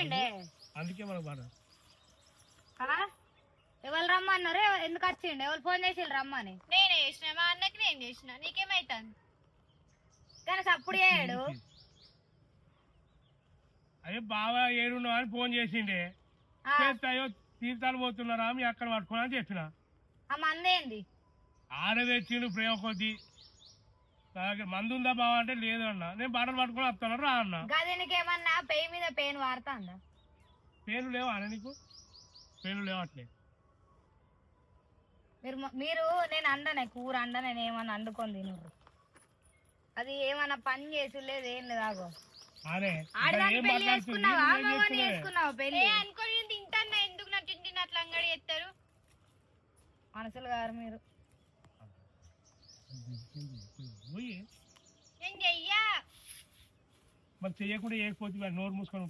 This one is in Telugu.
వచ్చిండే అందుకే మనకు బాధ. ఎవరు రమ్మన్నారు? ఎందుకు వచ్చిండు? ఎవరు ఫోన్ చేసి రమ్మని? నేనే చేసిన, మా అన్నకి నేను చేసిన, నీకేమైతుంది? కానీ అప్పుడు చేయడు. అదే బాగా ఏడున్నావు అని ఫోన్ చేసిండే. అయ్యో తీర్థాలు పోతున్నారా మీ అక్కడ పట్టుకున్నా అని చెప్పిన. ఆ మందేంది? ఆడ తెచ్చిండు ప్రేమ కొద్ది. మందు ఉందా బావ అంటే లేదు అన్న. నేను బట్టలు పట్టుకుని వస్తాను రా అన్న. గదినికేమన్నా పెయి మీద పెయిన్ వాడుతుందా? పేర్లు లేవా అన్న నీకు? పేర్లు లేవట్లే. మీరు నేను అండనే కూర అండ, నేను ఏమన్నా అండుకొని తినరు. అది ఏమన్నా పని చేసి లేదు, ఏం లేదు. ఆగో పెళ్లి చేసుకున్నావా? పెళ్లి అనుకోని తింటాన్నా, ఎందుకు నా తిండి అట్లా అంగడి చేస్తారు మనసులు గారు మీరు. నేను చెయ్యా మరి చెయ్యకుండా చేయకపోతే నోరు మూసుకొని